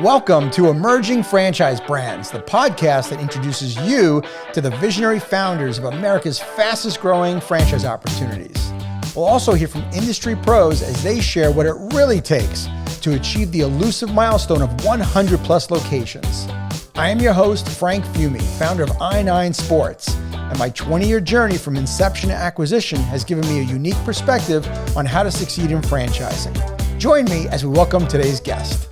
Welcome to Emerging Franchise Brands, the podcast that introduces you to the visionary founders of America's fastest growing franchise opportunities. We'll also hear from industry pros as they share what it really takes to achieve the elusive milestone of 100 plus locations. I am your host, Frank Fiume, founder of I9 Sports, and my 20-year journey from inception to acquisition has given me a unique perspective on how to succeed in franchising. Join me as we welcome today's guest.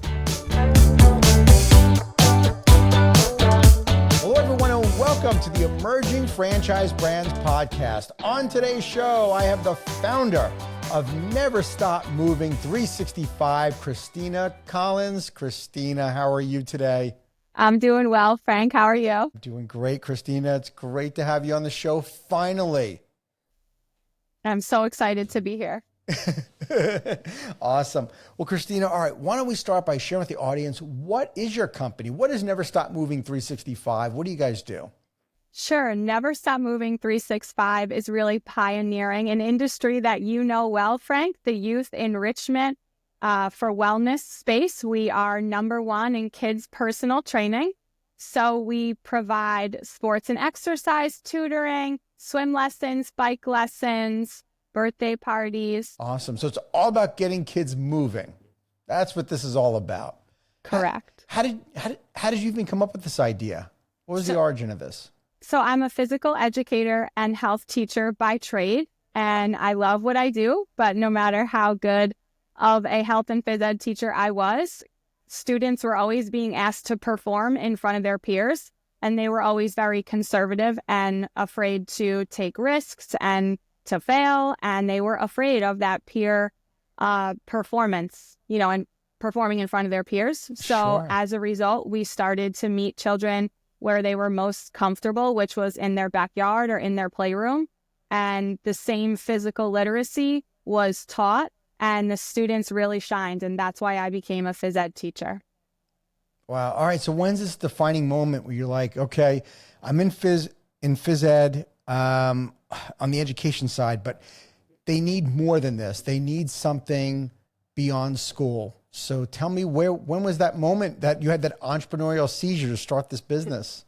Welcome to the Emerging Franchise Brands podcast. On today's show, I have the founder of NeverStopMoving365, Christina Collins. Christina, how are you today? I'm doing well, Frank. How are you? Doing great, Christina. It's great to have you on the show finally. I'm so excited to be here. Awesome. Well, Christina, all right, why don't we start by sharing with the audience, what is your company? What is NeverStopMoving365? What do you guys do? Sure. NeverStopMoving365 is really pioneering an industry that you know well, Frank, the youth enrichment for wellness space. We are number one in kids' personal training. So we provide sports and exercise tutoring, swim lessons, bike lessons, birthday parties. Awesome. So it's all about getting kids moving. That's what this is all about. Correct. How did you even come up with this idea? What was the origin of this? So I'm a physical educator and health teacher by trade, and I love what I do, but no matter how good of a health and phys ed teacher I was, students were always being asked to perform in front of their peers, and they were always very conservative and afraid to take risks and to fail, and they were afraid of that peer performance, and performing in front of their peers. So Sure. As a result, we started to meet children where they were most comfortable, which was in their backyard or in their playroom. And the same physical literacy was taught, and the students really shined. And that's why I became a phys ed teacher. Wow. All right. So when's this defining moment where you're like, okay, I'm in phys ed on the education side, but they need more than this. They need something beyond school. So tell me, when was that moment that you had that entrepreneurial seizure to start this business?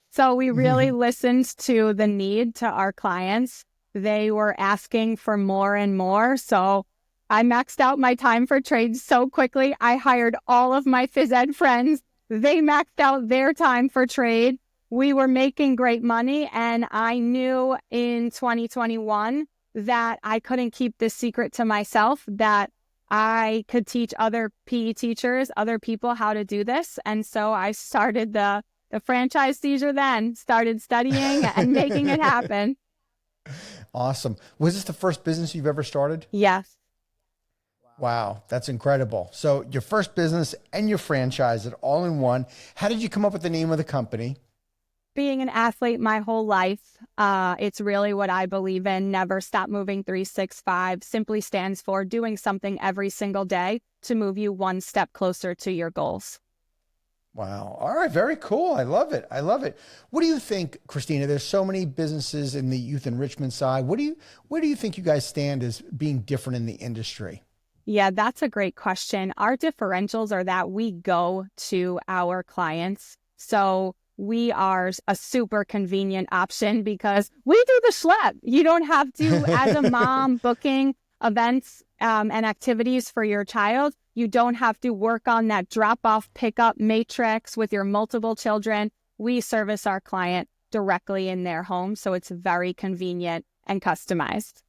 So we really listened to the need to our clients. They were asking for more and more. So I maxed out my time for trade so quickly. I hired all of my phys ed friends. They maxed out their time for trade. We were making great money. And I knew in 2021 that I couldn't keep this secret to myself, that I could teach other PE teachers, other people how to do this. And so I started the franchise seizure then, started studying and making it happen. Awesome. Was this the first business you've ever started? Yes. Wow, that's incredible. So your first business and your franchise, it all in one. How did you come up with the name of the company? Being an athlete my whole life, it's really what I believe in. NeverStopMoving365 simply stands for doing something every single day to move you one step closer to your goals. Wow. All right. Very cool. I love it. I love it. What do you think, Christina? There's so many businesses in the youth enrichment side. Where do you think you guys stand as being different in the industry? Yeah, that's a great question. Our differentials are that we go to our clients. So we are a super convenient option because we do the schlep. You don't have to, as a mom booking events and activities for your child, you don't have to work on that drop-off pickup matrix with your multiple children. We service our client directly in their home, so it's very convenient and customized.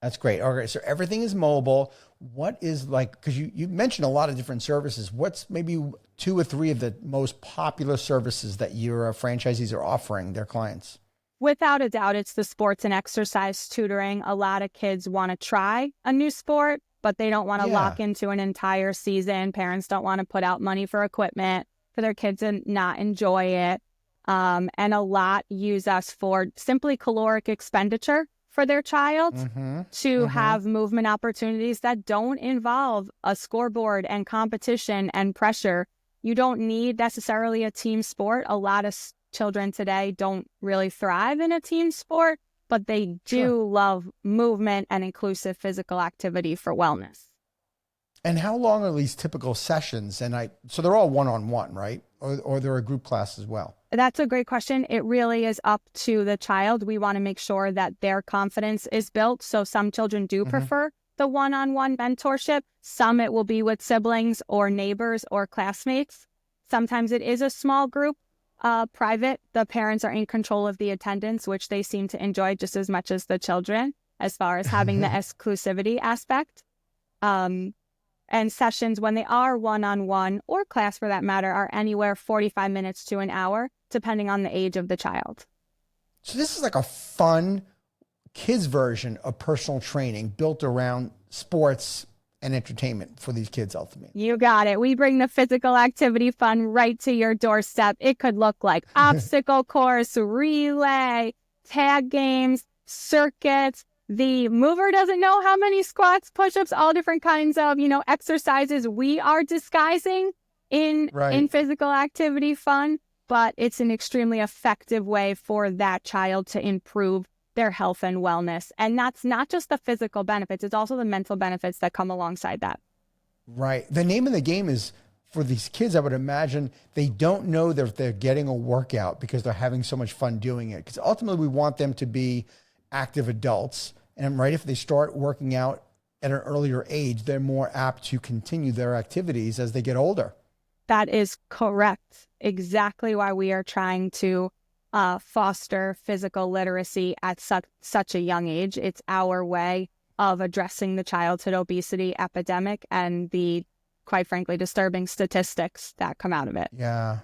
That's great. Okay, so everything is mobile. What is because you mentioned a lot of different services. What's maybe 2 or 3 of the most popular services that your franchisees are offering their clients? Without a doubt, it's the sports and exercise tutoring. A lot of kids want to try a new sport, but they don't want to lock into an entire season. Parents don't want to put out money for equipment for their kids and not enjoy it. And a lot use us for simply caloric expenditure for their child to have movement opportunities that don't involve a scoreboard and competition and pressure. You don't need necessarily a team sport. A lot of children today don't really thrive in a team sport, but they do love movement and inclusive physical activity for wellness. And how long are these typical sessions? So they're all one-on-one, right? Or they're a group class as well? That's a great question. It really is up to the child. We want to make sure that their confidence is built. So some children do prefer the one-on-one mentorship. Some it will be with siblings or neighbors or classmates. Sometimes it is a small group, private. The parents are in control of the attendance, which they seem to enjoy just as much as the children, as far as having the exclusivity aspect. And sessions, when they are one-on-one or class for that matter, are anywhere 45 minutes to an hour, depending on the age of the child. So this is like a fun kids version of personal training built around sports and entertainment for these kids ultimately. You got it. We bring the physical activity fun right to your doorstep. It could look like obstacle course, relay, tag games, circuits. The mover doesn't know how many squats, push-ups, all different kinds of, exercises we are disguising in physical activity fun, but it's an extremely effective way for that child to improve their health and wellness. And that's not just the physical benefits, it's also the mental benefits that come alongside that. Right. The name of the game is, for these kids, I would imagine they don't know that they're getting a workout because they're having so much fun doing it. Because ultimately we want them to be active adults. And if they start working out at an earlier age, they're more apt to continue their activities as they get older. That is correct. Exactly why we are trying to foster physical literacy at such a young age. It's our way of addressing the childhood obesity epidemic and the, quite frankly, disturbing statistics that come out of it. Yeah,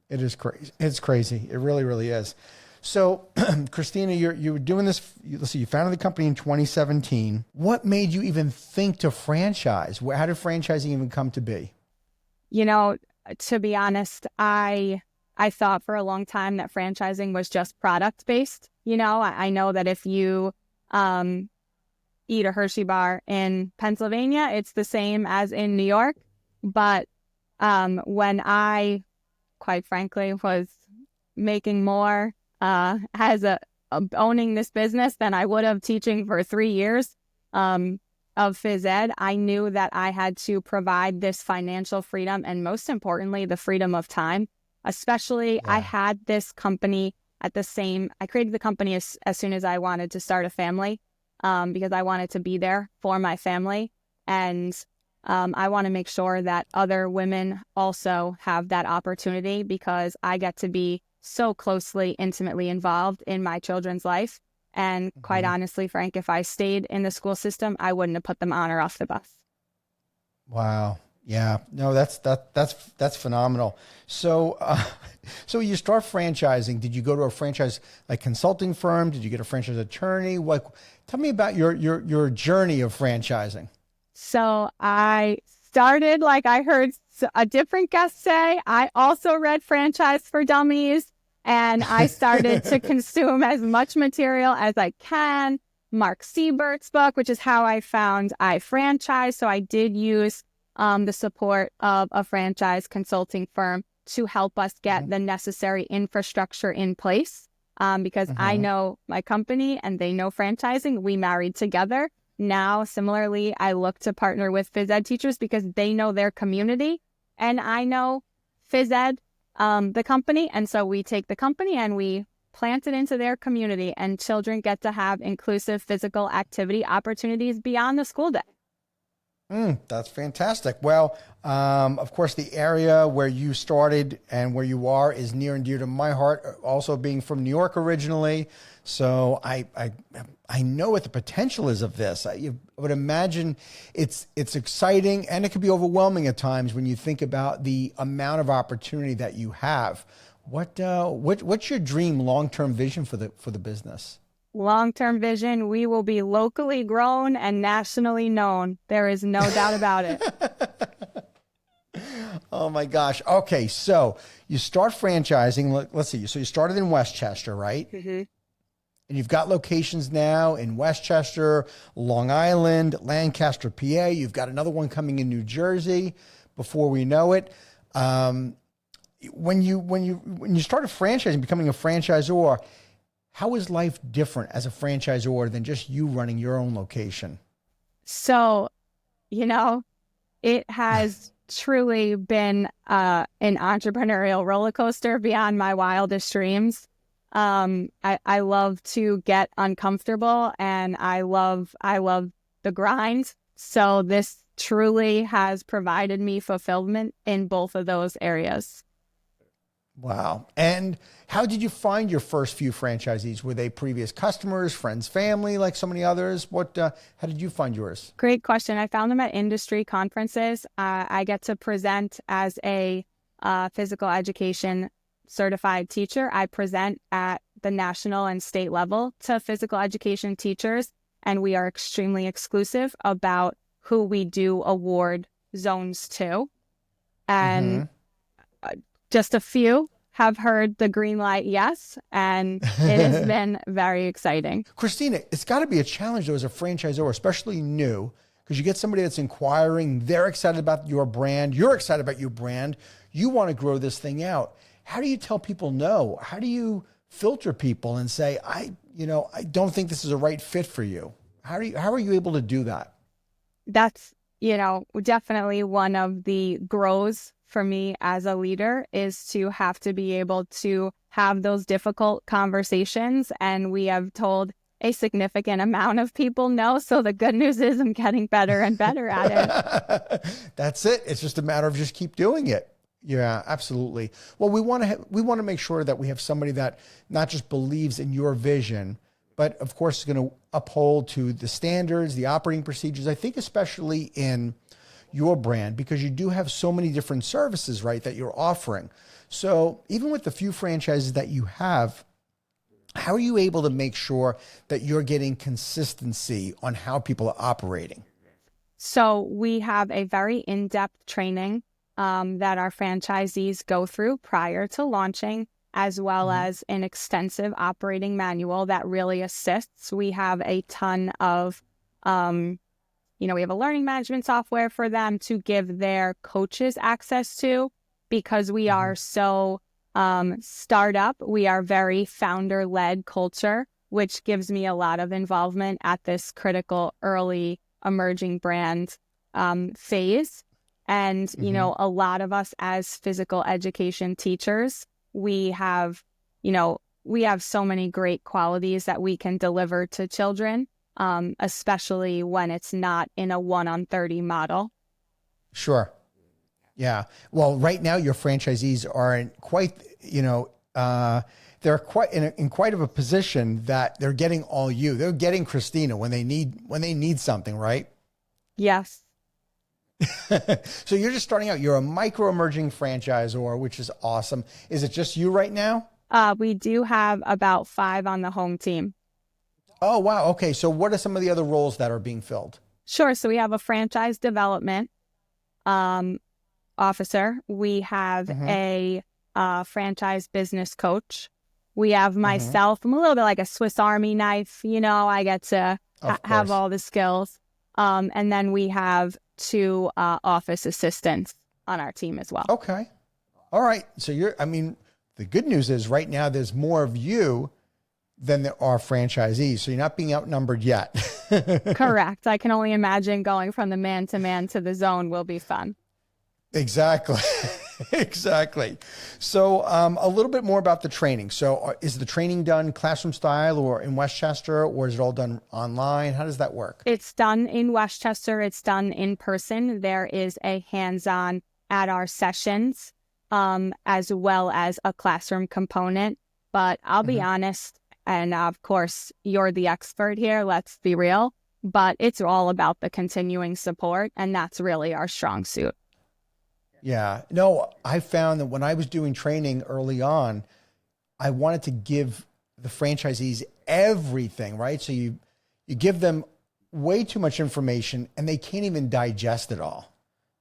it is crazy. It's crazy. It really, really is. So, Christina, you were doing this. Let's see, you founded the company in 2017. What made you even think to franchise? How did franchising even come to be? To be honest, I thought for a long time that franchising was just product based. I know that if you eat a Hershey bar in Pennsylvania, it's the same as in New York. But when I, quite frankly, was making more as owning this business than I would have teaching for 3 years of phys ed, I knew that I had to provide this financial freedom and, most importantly, the freedom of time. Especially, I had this company I created the company as soon as I wanted to start a family because I wanted to be there for my family. And I want to make sure that other women also have that opportunity because I get to be so closely, intimately involved in my children's life. And quite honestly, Frank, if I stayed in the school system, I wouldn't have put them on or off the bus. Wow. Yeah. No, that's phenomenal. So, so you start franchising. Did you go to a franchise consulting firm? Did you get a franchise attorney? Tell me about your journey of franchising. So I started, like I heard a different guest say, I also read Franchise for Dummies. And I started to consume as much material as I can. Mark Siebert's book, which is how I found iFranchise. So I did use the support of a franchise consulting firm to help us get the necessary infrastructure in place. Because I know my company and they know franchising. We married together. Now, similarly, I look to partner with phys ed teachers because they know their community and I know phys ed. The company. And so we take the company and we plant it into their community and children get to have inclusive physical activity opportunities beyond the school day. That's fantastic. Well, of course, the area where you started and where you are is near and dear to my heart, also being from New York originally. So I know what the potential is of this. I would imagine it's exciting and it could be overwhelming at times when you think about the amount of opportunity that you have. What's your dream long-term vision for the business? Long-term vision, we will be locally grown and nationally known. There is no doubt about it. Oh my gosh. Okay. So you start franchising. Let's see. So you started in Westchester, right? And you've got locations now in Westchester, Long Island, Lancaster, PA. You've got another one coming in New Jersey before we know it. When you started franchising, becoming a franchisor, how is life different as a franchisor than just you running your own location? So, It has truly been an entrepreneurial roller coaster beyond my wildest dreams. I love to get uncomfortable, and I love the grind. So this truly has provided me fulfillment in both of those areas. Wow. And how did you find your first few franchisees? Were they previous customers, friends, family, like so many others? How did you find yours? Great question. I found them at industry conferences. I get to present as a physical education certified teacher. I present at the national and state level to physical education teachers, and we are extremely exclusive about who we do award zones to. And just a few have heard the green light, yes, and it has been very exciting. Christina, it's got to be a challenge though as a franchisor, especially new, because you get somebody that's inquiring, they're excited about your brand, you're excited about your brand, you want to grow this thing out. How do you tell people no? How do you filter people and say, I don't think this is a right fit for you? How are you able to do that? That's, definitely one of the grows for me as a leader, is to have to be able to have those difficult conversations. And we have told a significant amount of people no. So the good news is I'm getting better and better at it. That's it. It's just a matter of just keep doing it. Yeah, absolutely. Well, we want to make sure that we have somebody that not just believes in your vision, but of course is going to uphold to the standards, the operating procedures. I think especially in your brand, because you do have so many different services, right, that you're offering. So even with the few franchises that you have, how are you able to make sure that you're getting consistency on how people are operating? So we have a very in-depth training that our franchisees go through prior to launching, as well as an extensive operating manual that really assists. We have a ton of, we have a learning management software for them to give their coaches access to, because we are so startup. We are very founder-led culture, which gives me a lot of involvement at this critical early emerging brand phase. And, a lot of us as physical education teachers, we have so many great qualities that we can deliver to children, especially when it's not in a 1-on-30 model. Sure. Yeah. Well, right now your franchisees are in quite, they're quite in quite of a position that they're getting all you. They're getting Christina when they need something, right? Yes. So you're just starting out. You're a micro emerging franchisor, which is awesome. Is it just you right now? We do have about 5 on the home team. Oh, wow. Okay. So what are some of the other roles that are being filled? Sure. So we have a franchise development officer. We have a franchise business coach. We have myself. I'm a little bit like a Swiss Army knife. I get to have all the skills. And then we have 2 office assistants on our team as well. Okay. All right. So the good news is right now there's more of you than there are franchisees. So you're not being outnumbered yet. Correct. I can only imagine going from the man-to-man to the zone will be fun. Exactly. Exactly. So a little bit more about the training. So is the training done classroom style or in Westchester, or is it all done online? How does that work? It's done in Westchester. It's done in person. There is a hands-on at our sessions, as well as a classroom component. But I'll be honest, and of course, you're the expert here, let's be real, but it's all about the continuing support, and that's really our strong suit. Yeah. No, I found that when I was doing training early on, I wanted to give the franchisees everything, right? So you give them way too much information and they can't even digest it all.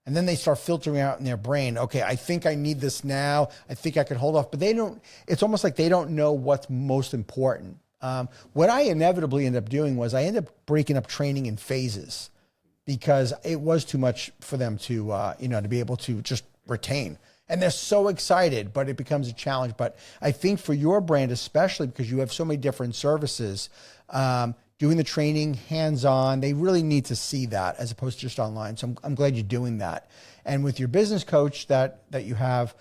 And then they start filtering out in their brain, okay, I think I need this now. I think I could hold off, but it's almost like they don't know what's most important. What I inevitably ended up doing was I ended up breaking up training in phases, because it was too much for them to, to be able to just retain. And they're so excited, but it becomes a challenge. But I think for your brand, especially because you have so many different services, doing the training hands-on. They really need to see that as opposed to just online. So I'm glad you're doing that. And with your business coach that you have,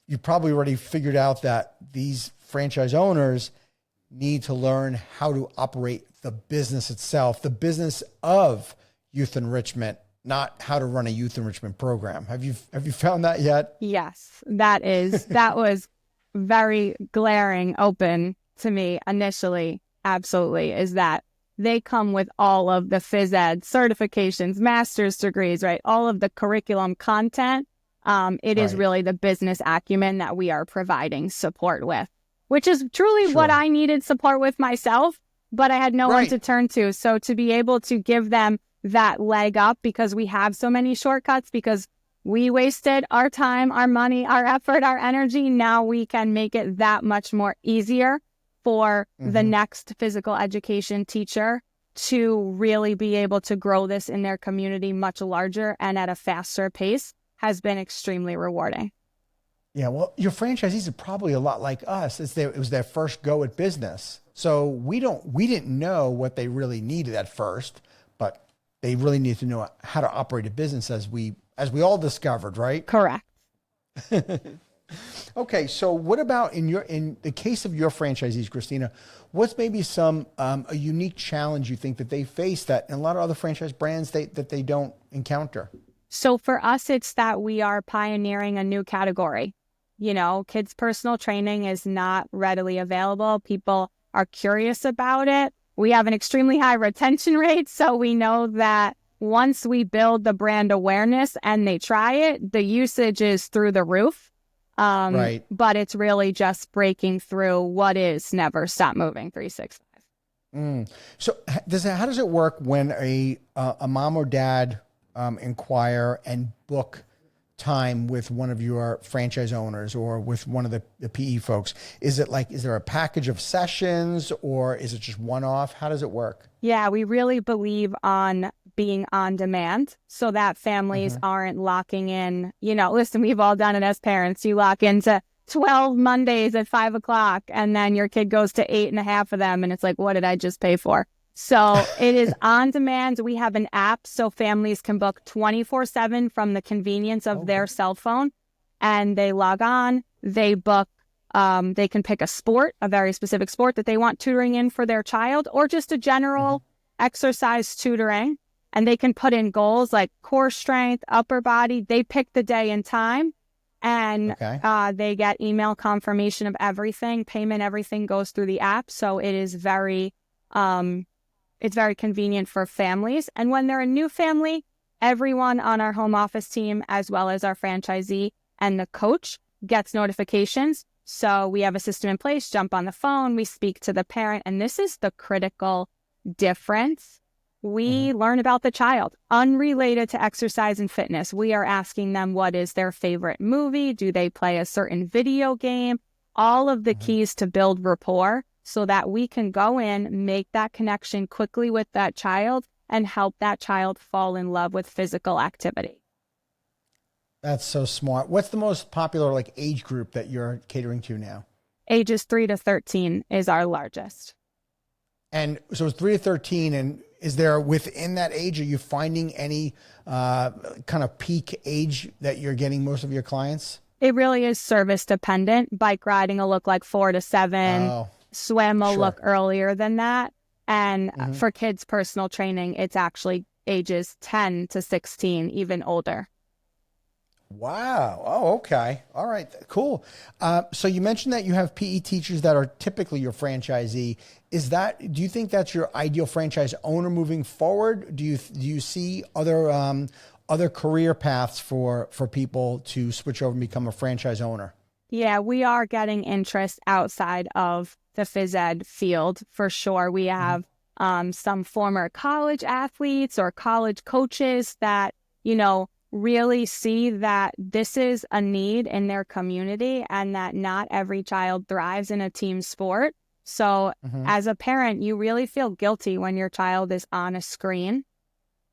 you probably already figured out that these franchise owners need to learn how to operate the business itself, the business of youth enrichment, not how to run a youth enrichment program. Have you found that yet? Yes, that was very glaring open to me initially. Absolutely. Is that they come with all of the phys ed certifications, master's degrees, right? All of the curriculum content. It is really the business acumen that we are providing support with, which is truly what I needed support with myself, but I had no one to turn to. So to be able to give them that leg up, because we have so many shortcuts, because we wasted our time, our money, our effort, our energy. Now we can make it that much more easier for the next physical education teacher to really be able to grow this in their community much larger and at a faster pace has been extremely rewarding. Yeah, well, your franchisees are probably a lot like us. It was their first go at business. So we didn't know what they really needed at first, but they really need to know how to operate a business as we all discovered, right? Correct. Okay, so what about in the case of your franchisees, Christina, what's maybe some a unique challenge you think that they face that in a lot of other franchise brands that they don't encounter? So for us, it's that we are pioneering a new category. You know, kids' personal training is not readily available. People are curious about it. We have an extremely high retention rate, so we know that once we build the brand awareness and they try it, the usage is through the roof. But it's really just breaking through what is NeverStopMoving365. So how does it work when a mom or dad inquire and book time with one of your franchise owners or with one of the PE folks? Is there a package of sessions or is it just one-off? How does it work? Yeah, we really believe on being on demand so that families aren't locking in. You know, listen, we've all done it as parents. You lock into 12 Mondays at 5 o'clock and then your kid goes to 8.5 of them. And it's like, what did I just pay for? So it is on demand. We have an app so families can book 24/7 from the convenience of their cell phone. And they log on, they book, they can pick a sport, a very specific sport that they want tutoring in for their child, or just a general exercise tutoring. And they can put in goals like core strength, upper body. They pick the day and time, and they get email confirmation of everything. Payment, everything goes through the app. So it is very convenient for families. And when they're a new family, everyone on our home office team, as well as our franchisee and the coach, gets notifications. So we have a system in place, jump on the phone, we speak to the parent, and this is the critical difference. We learn about the child, unrelated to exercise and fitness. We are asking them what is their favorite movie, do they play a certain video game, all of the keys to build rapport so that we can go in, make that connection quickly with that child and help that child fall in love with physical activity. That's so smart. What's the most popular age group that you're catering to now? Ages 3 to 13 is our largest. And so it's 3 to 13. And is there within that age, are you finding any kind of peak age that you're getting most of your clients? It really is service dependent. Bike riding will look like 4 to 7. Swim will look earlier than that. And for kids' personal training, it's actually ages 10 to 16, even older. Wow. Oh, okay. All right. Cool. So you mentioned that you have PE teachers that are typically your franchisee. Do you think that's your ideal franchise owner moving forward? Do you see other career paths for people to switch over and become a franchise owner? Yeah, we are getting interest outside of the phys ed field for sure. We have some former college athletes or college coaches that, really see that this is a need in their community and that not every child thrives in a team sport. So as a parent, you really feel guilty when your child is on a screen.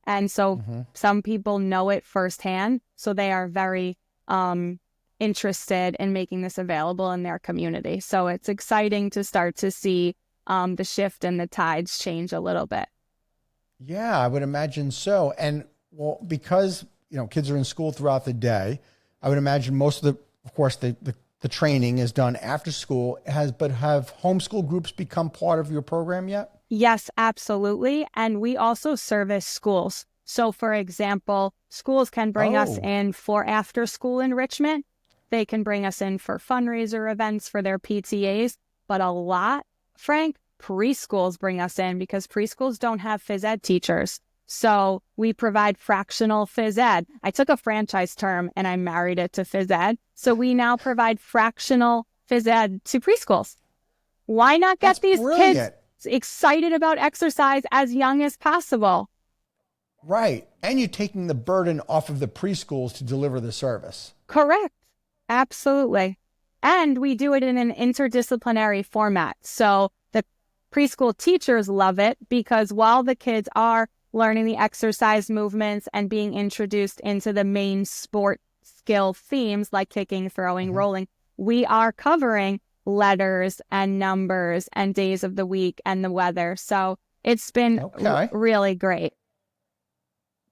And so some people know it firsthand. So they are very interested in making this available in their community. So it's exciting to start to see the shift and the tides change a little bit. Yeah, I would imagine so. And well, because, kids are in school throughout the day, I would imagine most of the training is done after school. But have homeschool groups become part of your program yet? Yes, absolutely. And we also service schools. So for example, schools can bring us in for after school enrichment. They can bring us in for fundraiser events for their PTAs, but a lot, Frank, preschools bring us in because preschools don't have phys ed teachers. So we provide fractional phys ed. I took a franchise term and I married it to phys ed. So we now provide fractional phys ed to preschools. Why not get these kids excited about exercise as young as possible? Right. And you're taking the burden off of the preschools to deliver the service. Correct. Absolutely. And we do it in an interdisciplinary format. So the preschool teachers love it because while the kids are learning the exercise movements and being introduced into the main sport skill themes like kicking, throwing, rolling, we are covering letters and numbers and days of the week and the weather. So it's been really great.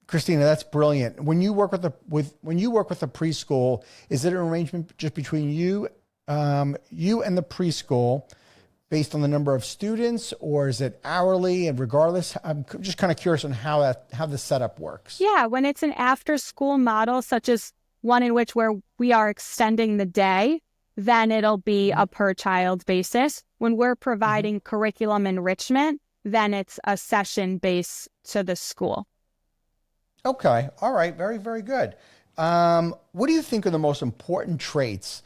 Christina, that's brilliant. When you work with a preschool, is it an arrangement just between you and the preschool based on the number of students, or is it hourly? And regardless, I'm just kind of curious on how the setup works. Yeah, when it's an after-school model, such as one in which where we are extending the day, then it'll be a per-child basis. When we're providing curriculum enrichment, then it's a session based to the school. Okay. All right. Very, very good. What do you think are the most important traits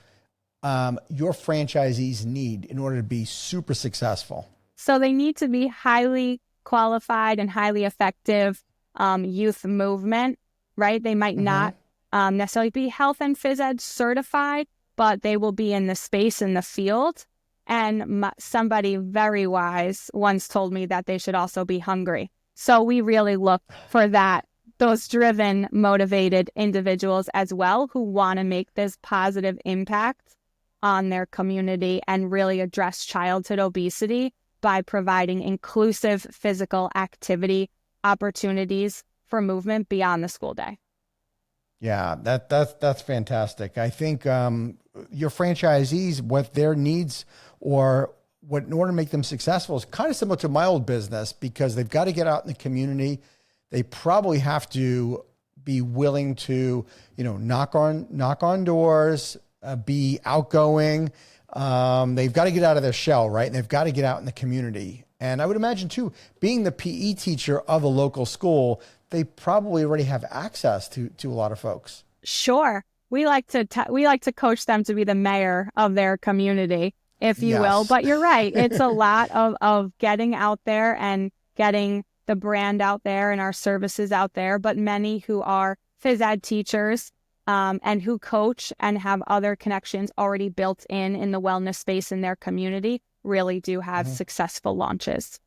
your franchisees need in order to be super successful? So they need to be highly qualified and highly effective youth movement, right? They might not necessarily be health and phys ed certified, but they will be in the space in the field. And somebody very wise once told me that they should also be hungry. So we really look for those driven, motivated individuals as well who want to make this positive impact on their community and really address childhood obesity by providing inclusive physical activity opportunities for movement beyond the school day. Yeah, that's fantastic. I think your franchisees, what their needs or what in order to make them successful is kind of similar to my old business, because they've got to get out in the community. They probably have to be willing to, knock on doors, be outgoing. They've got to get out of their shell, right? And they've got to get out in the community. And I would imagine too, being the PE teacher of a local school, they probably already have access to a lot of folks. Sure. We like to coach them to be the mayor of their community, if you will. But you're right. It's a lot of getting out there and getting the brand out there and our services out there. But many who are phys ed teachers and who coach and have other connections already built in the wellness space in their community really do have successful launches.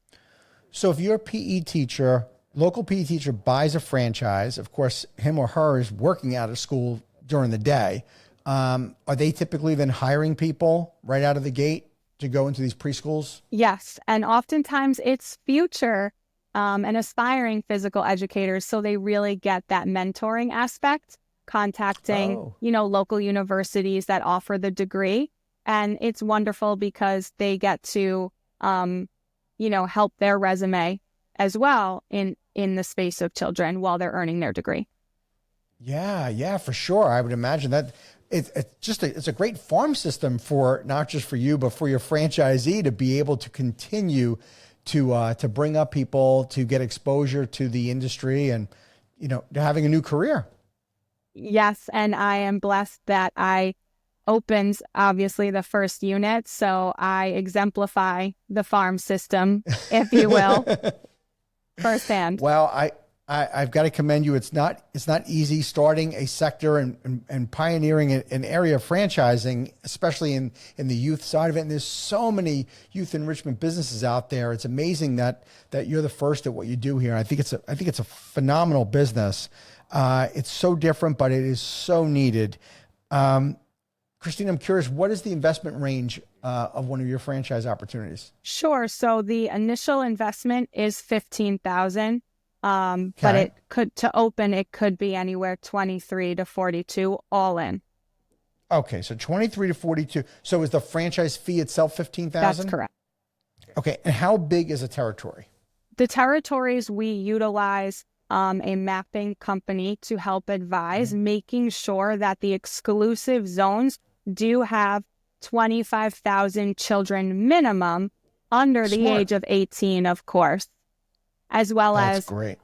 So if you're a PE teacher, local PE teacher buys a franchise, of course, him or her is working out of school during the day. Are they typically then hiring people right out of the gate to go into these preschools? Yes. And oftentimes it's future and aspiring physical educators. So they really get that mentoring aspect, contacting, local universities that offer the degree. And it's wonderful because they get to, help their resume as well in the space of children while they're earning their degree. Yeah, for sure. I would imagine that it's a great farm system for not just for you, but for your franchisee to be able to continue to bring up people, to get exposure to the industry and, to having a new career. Yes. And I am blessed that I opened, obviously, the first unit. So I exemplify the farm system, if you will, firsthand. Well, I've got to commend you. It's not easy starting a sector and pioneering an area of franchising, especially in the youth side of it. And there's so many youth enrichment businesses out there. It's amazing that you're the first at what you do here. I think it's a phenomenal business. It's so different, but it is so needed. Christina, I'm curious, what is the investment range of one of your franchise opportunities? Sure. So the initial investment is 15,000. But it could, to open, it could be anywhere 23 to 42 all in. Okay, so 23 to 42. So is the franchise fee itself 15,000? That's correct. Okay, and how big is a territory? The territories, we utilize a mapping company to help advise, making sure that the exclusive zones do have 25,000 children minimum under the age of 18, of course, as well as great.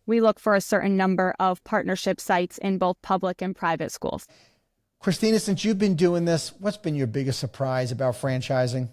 We look for a certain number of partnership sites in both public and private schools. Christina, since you've been doing this, what's been your biggest surprise about franchising?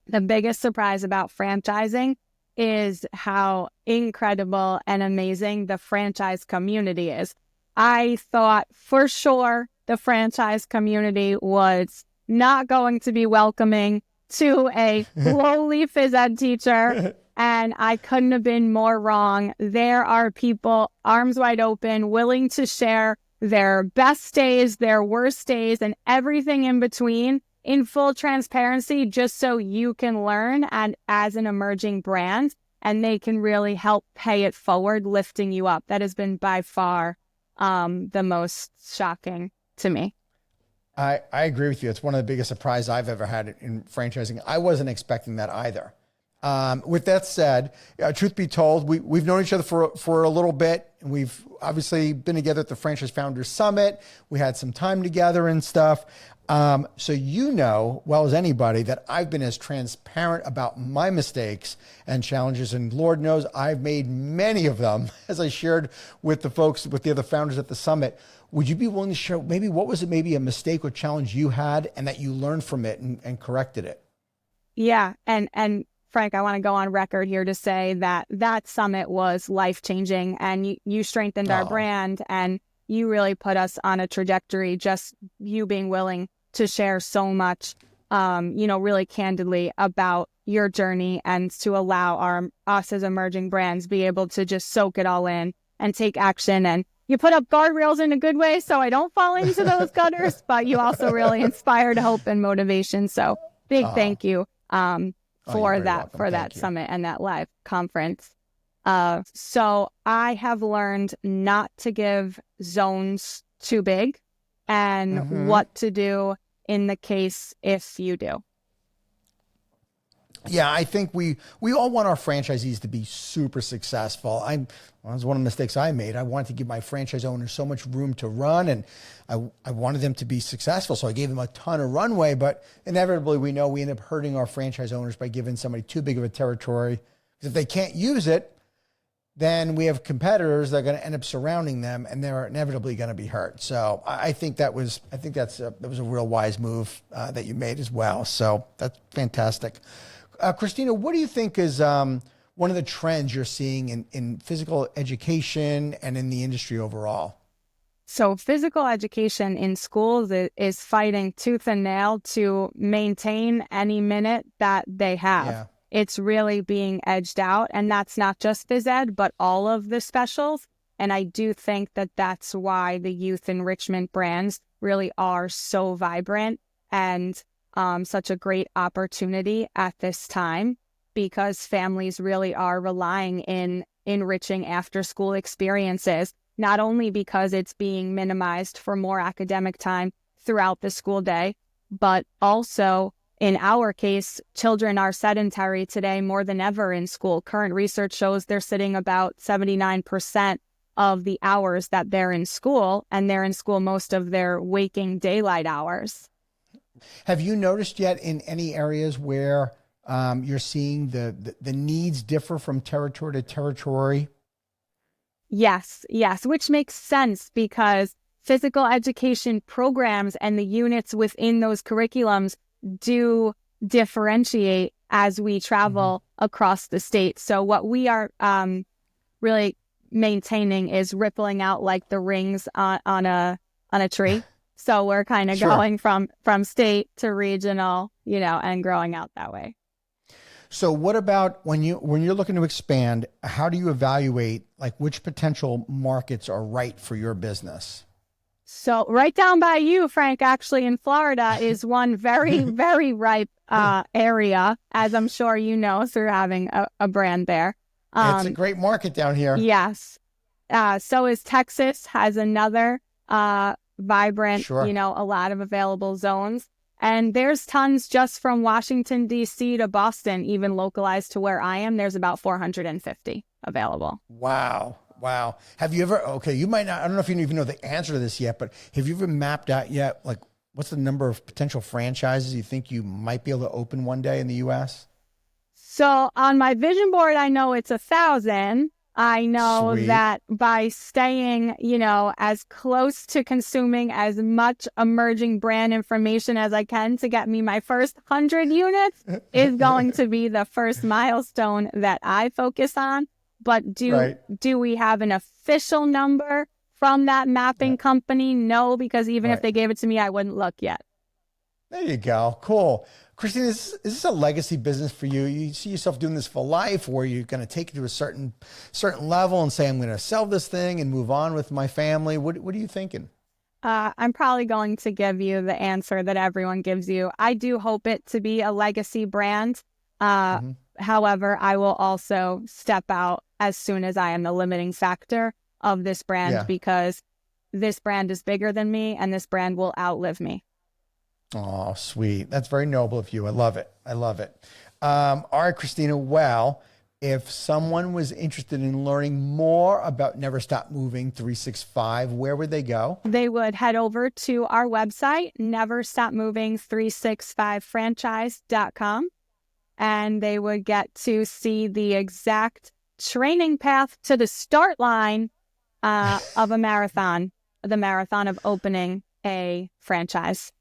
The biggest surprise about franchising is how incredible and amazing the franchise community is. I thought for sure the franchise community was not going to be welcoming to a lowly phys ed teacher, and I couldn't have been more wrong. There are people arms wide open, willing to share their best days, their worst days, and everything in between in full transparency, just so you can learn and as an emerging brand, and they can really help pay it forward, lifting you up. That has been by far the most shocking to me. I agree with you. It's one of the biggest surprises I've ever had in franchising. I wasn't expecting that either. With that said, truth be told, we've known each other for a little bit, and we've obviously been together at the Franchise Founders Summit. We had some time together and stuff. So you know, well as anybody, that I've been as transparent about my mistakes and challenges, and Lord knows I've made many of them, as I shared with the folks, with the other founders at the summit. Would you be willing to share maybe what was it, maybe a mistake or challenge you had and that you learned from it and corrected it? Yeah, and Frank, I want to go on record here to say that that summit was life-changing, and you strengthened our brand, and you really put us on a trajectory, just you being willing to share so much, really candidly about your journey, and to allow us as emerging brands be able to just soak it all in and take action. And you put up guardrails in a good way so I don't fall into those gutters, but you also really inspired hope and motivation. So big thank you for that summit and that live conference. So I have learned not to give zones too big, and what to do in the case if you do. Yeah, I think we all want our franchisees to be super successful. That was one of the mistakes I made. I wanted to give my franchise owners so much room to run, and I wanted them to be successful. So I gave them a ton of runway, but inevitably we know we end up hurting our franchise owners by giving somebody too big of a territory. Because if they can't use it, then we have competitors that are going to end up surrounding them, and they're inevitably going to be hurt. So I think that was a real wise move that you made as well. So that's fantastic. Christina, what do you think is one of the trends you're seeing in physical education and in the industry overall? So physical education in schools is fighting tooth and nail to maintain any minute that they have. Yeah. It's really being edged out, and that's not just phys ed, but all of the specials. And I do think that that's why the youth enrichment brands really are so vibrant and such a great opportunity at this time, because families really are relying in enriching after school experiences, not only because it's being minimized for more academic time throughout the school day, but also in our case, children are sedentary today more than ever in school. Current research shows they're sitting about 79% of the hours that they're in school, and they're in school most of their waking daylight hours. Have you noticed yet in any areas where you're seeing the needs differ from territory to territory? Yes, which makes sense, because physical education programs and the units within those curriculums do differentiate as we travel across the state. So what we are really maintaining is rippling out like the rings on a tree. So we're kind of going from state to regional, and growing out that way. So what about when you're looking to expand, how do you evaluate like which potential markets are right for your business? So right down by you, Frank, actually in Florida is one very, very ripe area, as I'm sure you know through having a brand there. It's a great market down here. Yes. So is Texas, has another vibrant, Sure. a lot of available zones. And there's tons just from Washington, D.C. to Boston, even localized to where I am. There's about 450 available. Wow. Have you ever, you might not, I don't know if you even know the answer to this yet, but have you ever mapped out yet, like, what's the number of potential franchises you think you might be able to open one day in the U.S.? So on my vision board, I know it's 1,000. I know Sweet. that by staying, as close to consuming as much emerging brand information as I can to get me my first 100 units is going to be the first milestone that I focus on. But do we have an official number from that mapping company? No, because even if they gave it to me, I wouldn't look yet. There you go. Cool. Christina, is this a legacy business for you? You see yourself doing this for life, or you're going to take it to a certain level and say, I'm going to sell this thing and move on with my family? What are you thinking? I'm probably going to give you the answer that everyone gives you. I do hope it to be a legacy brand. However, I will also step out as soon as I am the limiting factor of this brand because this brand is bigger than me and this brand will outlive me. Oh, sweet. That's very noble of you. I love it. All right, Christina. Well, if someone was interested in learning more about NeverStopMoving365, where would they go? They would head over to our website, NeverStopMoving365franchise.com, and they would get to see the exact training path to the start line of a marathon, the marathon of opening a franchise.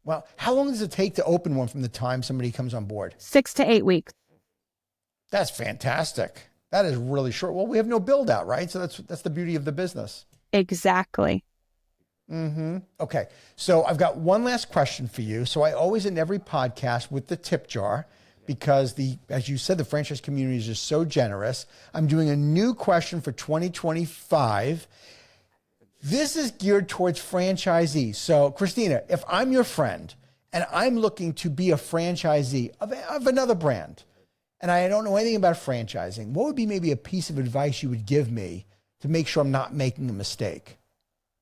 Well, how long does it take to open one from the time somebody comes on board? 6 to 8 weeks. That's fantastic. That is really short. Well, we have no build out, right? So that's the beauty of the business. Exactly. Okay. So I've got one last question for you. So I always end every podcast with the tip jar because as you said, the franchise community is just so generous. I'm doing a new question for 2025. This is geared towards franchisees. So Christina, if I'm your friend and I'm looking to be a franchisee of another brand, and I don't know anything about franchising, what would be maybe a piece of advice you would give me to make sure I'm not making a mistake?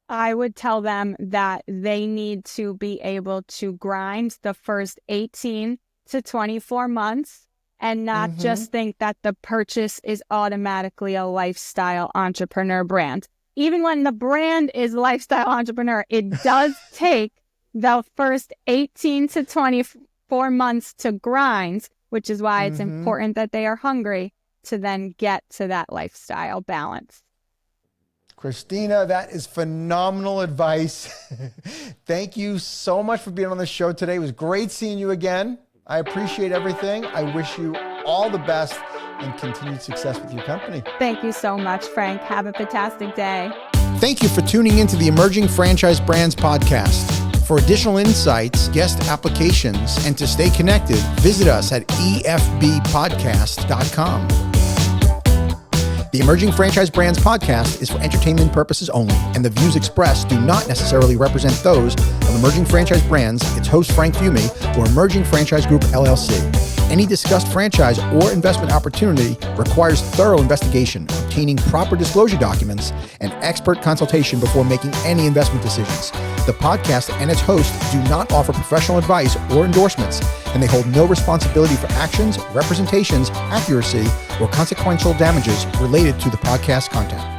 I would tell them that they need to be able to grind the first 18 to 24 months and not just think that the purchase is automatically a lifestyle entrepreneur brand. Even when the brand is lifestyle entrepreneur, it does take the first 18 to 24 months to grind, which is why it's important that they are hungry to then get to that lifestyle balance. Christina, that is phenomenal advice. Thank you so much for being on the show today. It was great seeing you again. I appreciate everything. I wish you all the best and continued success with your company. Thank you so much, Frank. Have a fantastic day. Thank you for tuning into the Emerging Franchise Brands podcast. For additional insights, guest applications, and to stay connected, visit us at efbpodcast.com. The Emerging Franchise Brands podcast is for entertainment purposes only, and the views expressed do not necessarily represent those of Emerging Franchise Brands, its host Frank Fiume, or Emerging Franchise Group, LLC. Any discussed franchise or investment opportunity requires thorough investigation, obtaining proper disclosure documents, and expert consultation before making any investment decisions. The podcast and its host do not offer professional advice or endorsements, and they hold no responsibility for actions, representations, accuracy, or consequential damages related to the podcast content.